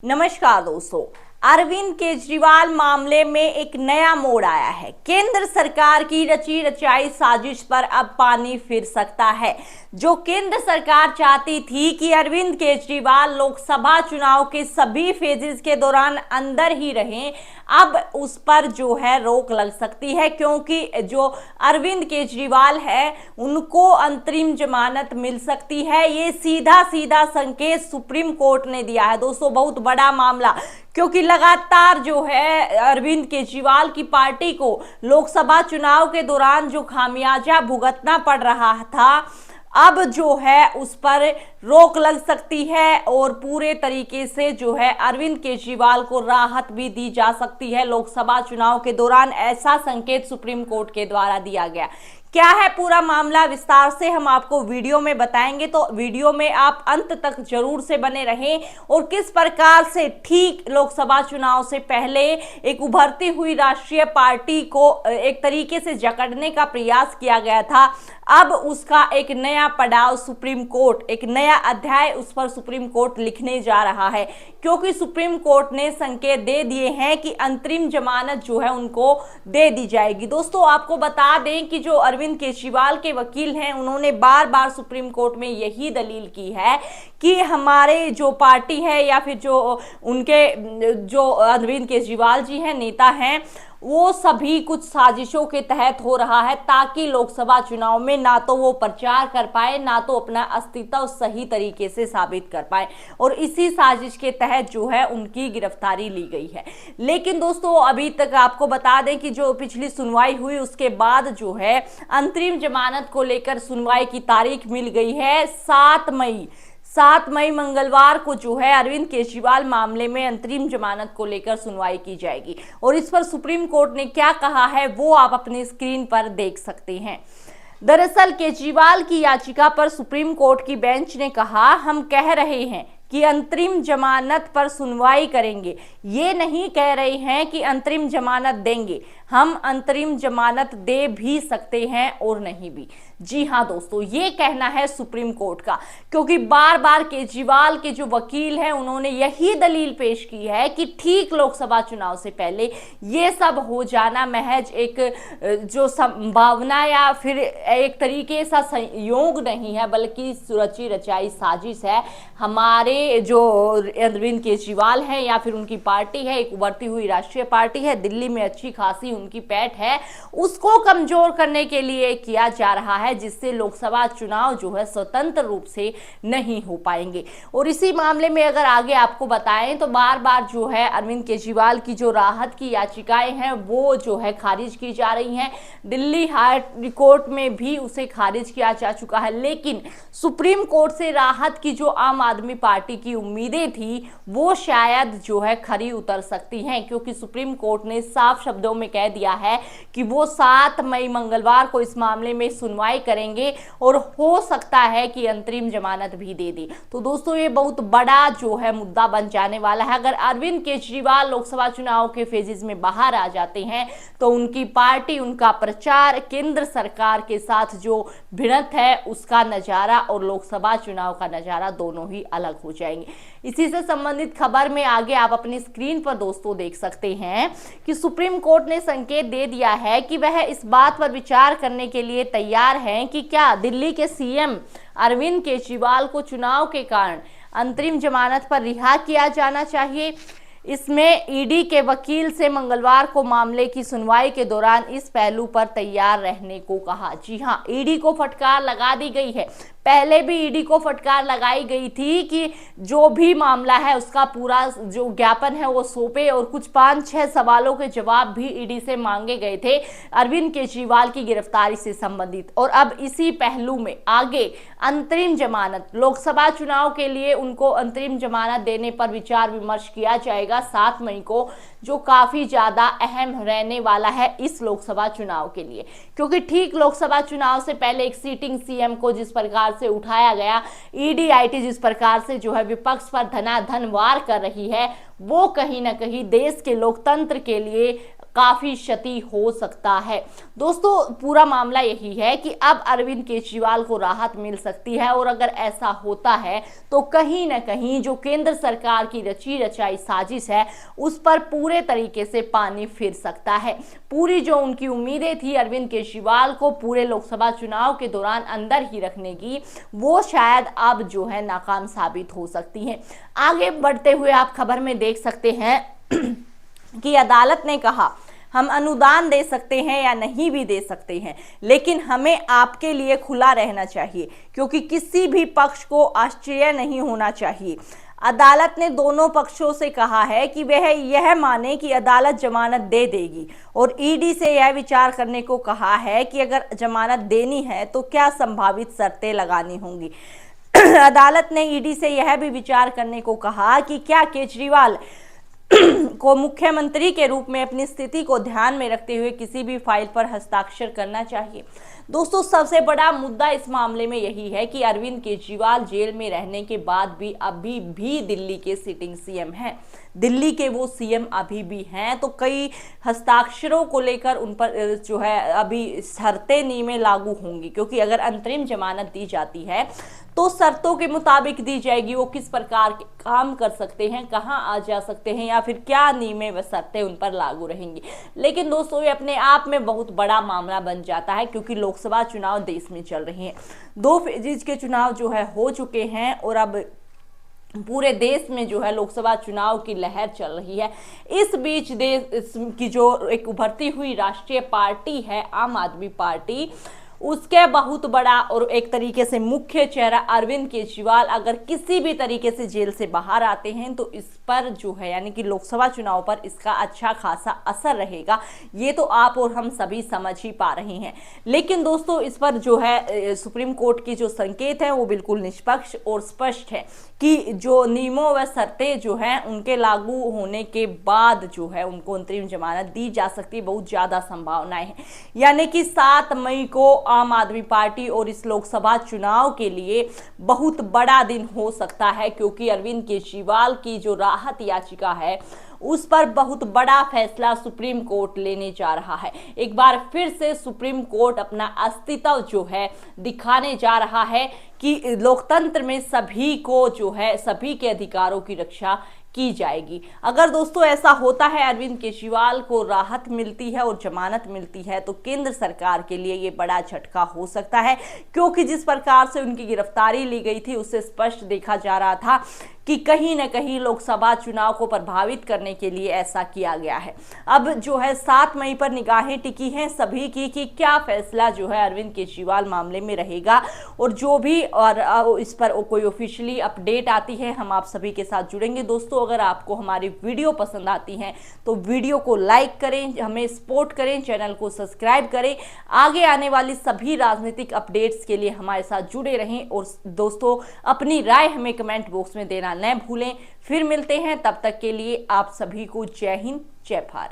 नमस्कार दोस्तों, अरविंद केजरीवाल मामले में एक नया मोड़ आया है। केंद्र सरकार की रची रचाई साजिश पर अब पानी फिर सकता है। जो केंद्र सरकार चाहती थी कि अरविंद केजरीवाल लोकसभा चुनाव के सभी फेजेस के दौरान अंदर ही रहें, अब उस पर जो है रोक लग सकती है, क्योंकि जो अरविंद केजरीवाल है उनको अंतरिम जमानत मिल सकती है। ये सीधा सीधा संकेत सुप्रीम कोर्ट ने दिया है दोस्तों। बहुत बड़ा मामला, क्योंकि लगातार जो है अरविंद केजरीवाल की पार्टी को लोकसभा चुनाव के दौरान जो खामियाजा भुगतना पड़ रहा था, अब जो है उस पर रोक लग सकती है और पूरे तरीके से जो है अरविंद केजरीवाल को राहत भी दी जा सकती है लोकसभा चुनाव के दौरान। ऐसा संकेत सुप्रीम कोर्ट के द्वारा दिया गया। क्या है पूरा मामला, विस्तार से हम आपको वीडियो में बताएंगे, तो वीडियो में आप अंत तक जरूर से बने रहें। और किस प्रकार से ठीक लोकसभा चुनाव से पहले एक उभरती हुई राष्ट्रीय पार्टी को एक तरीके से जकड़ने का प्रयास किया गया था, अब उसका एक नया पड़ाव सुप्रीम कोर्ट, एक नया अध्याय उस पर सुप्रीम कोर्ट लिखने जा रहा है। क्योंकि सुप्रीम कोर्ट ने संकेत दे दिए हैं कि अंतरिम जमानत जो है उनको दे दी जाएगी। दोस्तों आपको बता दें कि जो अरविंद केजरीवाल के वकील हैं, उन्होंने बार बार सुप्रीम कोर्ट में यही दलील की है कि हमारे जो पार्टी है या फिर जो उनके जो अरविंद केजरीवाल जी हैं, नेता हैं, वो सभी कुछ साजिशों के तहत हो रहा है, ताकि लोकसभा चुनाव में ना तो वो प्रचार कर पाए, ना तो अपना अस्तित्व सही तरीके से साबित कर पाए। और इसी साजिश के तहत जो है उनकी गिरफ्तारी ली गई है। लेकिन दोस्तों अभी तक आपको बता दें कि जो पिछली सुनवाई हुई उसके बाद जो है अंतरिम जमानत को लेकर सुनवाई की तारीख मिल गई है 7 मई मंगलवार को जो है अरविंद केजरीवाल मामले में अंतरिम जमानत को लेकर सुनवाई की जाएगी। और इस पर सुप्रीम कोर्ट ने क्या कहा है वो आप अपनी स्क्रीन पर देख सकते हैं। दरअसल केजरीवाल की याचिका पर सुप्रीम कोर्ट की बेंच ने कहा, हम कह रहे हैं कि अंतरिम जमानत पर सुनवाई करेंगे, ये नहीं कह रहे हैं कि अंतरिम जमानत देंगे। हम अंतरिम जमानत दे भी सकते हैं और नहीं भी। जी हाँ दोस्तों, ये कहना है सुप्रीम कोर्ट का। क्योंकि बार बार केजरीवाल के जो वकील हैं उन्होंने यही दलील पेश की है कि ठीक लोकसभा चुनाव से पहले ये सब हो जाना महज एक जो संभावना या फिर एक तरीके सा संयोग नहीं है, बल्कि रची रचाई साजिश है। हमारे जो अरविंद केजरीवाल है या फिर उनकी पार्टी है, एक उभरती हुई राष्ट्रीय पार्टी है, दिल्ली में अच्छी खासी उनकी पैठ है, उसको कमजोर करने के लिए किया जा रहा है, जिससे लोकसभा चुनाव जो है स्वतंत्र रूप से नहीं हो पाएंगे। और इसी मामले में अगर आगे आपको बताएं तो बार बार जो है अरविंद केजरीवाल की जो राहत की याचिकाएं हैं वो जो है खारिज की जा रही हैं। दिल्ली हाई कोर्ट में भी उसे खारिज किया जा चुका है। लेकिन सुप्रीम कोर्ट से राहत की जो आम आदमी पार्टी की उम्मीदें थी वो शायद जो है खरी उतर सकती हैं, क्योंकि सुप्रीम कोर्ट ने साफ शब्दों में कह दिया है कि वो 7 मई मंगलवार को इस मामले में सुनवाई करेंगे और हो सकता है कि अंतरिम जमानत भी दे दे। तो दोस्तों ये बहुत बड़ा जो है मुद्दा बन जाने वाला है। अगर अरविंद केजरीवाल लोकसभा चुनाव के फेजेस में बाहर आ जाते हैं तो उनकी पार्टी, उनका प्रचार, केंद्र सरकार के साथ जो भिड़ंत है उसका नजारा और लोकसभा चुनाव का नजारा दोनों ही अलग हो जाएंगे। इसी से संबंधित खबर में आगे आप अपनी स्क्रीन पर दोस्तों देख सकते हैं कि सुप्रीम कोर्ट ने संकेत दे दिया है कि वह इस बात पर विचार करने के लिए तैयार हैं कि क्या दिल्ली के सीएम अरविंद केजरीवाल को चुनाव के कारण अंतरिम जमानत पर रिहा किया जाना चाहिए। इसमें ईडी के वकील से मंगलवार को मामले की सुनवाई के दौरान इस पहलू पर तैयार रहने को कहा। जी हां, ईडी को फटकार लगा दी गई है। पहले भी ईडी को फटकार लगाई गई थी कि जो भी मामला है उसका पूरा जो ज्ञापन है वो सौंपे, और कुछ 5-6 सवालों के जवाब भी ईडी से मांगे गए थे अरविंद केजरीवाल की गिरफ्तारी से संबंधित। और अब इसी पहलू में आगे अंतरिम जमानत, लोकसभा चुनाव के लिए उनको अंतरिम जमानत देने पर विचार विमर्श किया जाएगा 7 मई को, जो काफी ज्यादा अहम रहने वाला है इस लोकसभा चुनाव के लिए। क्योंकि ठीक लोकसभा चुनाव से पहले एक सीटिंग सीएम को जिस प्रकार से उठाया गया, ईडी जिस प्रकार से जो है विपक्ष पर धनाधन वार कर रही है, वो कहीं ना कहीं देश के लोकतंत्र के लिए काफी क्षति हो सकता है। दोस्तों पूरा मामला यही है कि अब अरविंद केजरीवाल को राहत मिल सकती है, और अगर ऐसा होता है तो कहीं ना कहीं जो केंद्र सरकार की रची रचाई साजिश है उस पर पूरे तरीके से पानी फिर सकता है। पूरी जो उनकी उम्मीदें थी अरविंद केजरीवाल को पूरे लोकसभा चुनाव के दौरान अंदर ही रखने की, वो शायद अब जो है नाकाम साबित हो सकती हैं। आगे बढ़ते हुए आप खबर में देख सकते हैं कि अदालत ने कहा हम अनुदान दे सकते हैं या नहीं भी दे सकते हैं, लेकिन हमें आपके लिए खुला रहना चाहिए, क्योंकि किसी भी पक्ष को आश्चर्य नहीं होना चाहिए। अदालत ने दोनों पक्षों से कहा है कि वह यह माने कि अदालत जमानत दे देगी, और ईडी से यह विचार करने को कहा है कि अगर जमानत देनी है तो क्या संभावित शर्तें लगानी होंगी। अदालत ने ईडी से यह भी विचार करने को कहा कि क्या केजरीवाल को मुख्यमंत्री के रूप में अपनी स्थिति को ध्यान में रखते हुए किसी भी फाइल पर हस्ताक्षर करना चाहिए। दोस्तों सबसे बड़ा मुद्दा इस मामले में यही है कि अरविंद केजरीवाल जेल में रहने के बाद भी अभी भी दिल्ली के सिटिंग सीएम हैं, दिल्ली के वो सीएम अभी भी हैं, तो कई हस्ताक्षरों को लेकर उन पर जो है अभी शर्तें नियमें लागू होंगी, क्योंकि अगर अंतरिम जमानत दी जाती है तो शर्तों के मुताबिक दी जाएगी, वो किस प्रकार के काम कर सकते हैं, कहां आ जा सकते हैं, या फिर क्या नियमें व शर्तें उन पर लागू रहेंगी। लेकिन दोस्तों ये अपने आप में बहुत बड़ा मामला बन जाता है, क्योंकि लोकसभा चुनाव देश में चल रहे हैं, 2 फेजेज के चुनाव जो है हो चुके हैं, और अब पूरे देश में जो है लोकसभा चुनाव की लहर चल रही है। इस बीच देश की जो एक उभरती हुई राष्ट्रीय पार्टी है आम आदमी पार्टी, उसके बहुत बड़ा और एक तरीके से मुख्य चेहरा अरविंद केजरीवाल अगर किसी भी तरीके से जेल से बाहर आते हैं तो इस पर जो है यानी कि लोकसभा चुनाव पर इसका अच्छा खासा असर रहेगा, ये तो आप और हम सभी समझ ही पा रहे हैं। लेकिन दोस्तों इस पर जो है सुप्रीम कोर्ट की जो संकेत है वो बिल्कुल निष्पक्ष और स्पष्ट है कि जो नियमों व शर्तें जो हैं उनके लागू होने के बाद जो है उनको अंतरिम जमानत दी जा सकती है। बहुत ज़्यादा संभावनाएं हैं, यानी कि 7 मई को आम आदमी पार्टी और इस लोकसभा चुनाव के लिए बहुत बड़ा दिन हो सकता है, क्योंकि अरविंद केजरीवाल की जो राहत याचिका है उस पर बहुत बड़ा फैसला सुप्रीम कोर्ट लेने जा रहा है। एक बार फिर से सुप्रीम कोर्ट अपना अस्तित्व जो है दिखाने जा रहा है कि लोकतंत्र में सभी को जो है सभी के अधिकारों की रक्षा की जाएगी। अगर दोस्तों ऐसा होता है, अरविंद केजरीवाल को राहत मिलती है और जमानत मिलती है, तो केंद्र सरकार के लिए ये बड़ा झटका हो सकता है, क्योंकि जिस प्रकार से उनकी गिरफ्तारी ली गई थी उससे स्पष्ट देखा जा रहा था कि कहीं न कहीं लोकसभा चुनाव को प्रभावित करने के लिए ऐसा किया गया है। अब जो है 7 मई पर निगाहें टिकी हैं सभी की कि क्या फैसला जो है अरविंद केजरीवाल मामले में रहेगा, और जो भी और इस पर कोई ऑफिशियली अपडेट आती है हम आप सभी के साथ जुड़ेंगे। दोस्तों अगर आपको हमारी वीडियो पसंद आती है तो वीडियो को लाइक करें, हमें सपोर्ट करें, चैनल को सब्सक्राइब करें, आगे आने वाली सभी राजनीतिक अपडेट्स के लिए हमारे साथ जुड़े रहें, और दोस्तों अपनी राय हमें कमेंट बॉक्स में देना न भूलें। फिर मिलते हैं, तब तक के लिए आप सभी को जय हिंद जय भारत।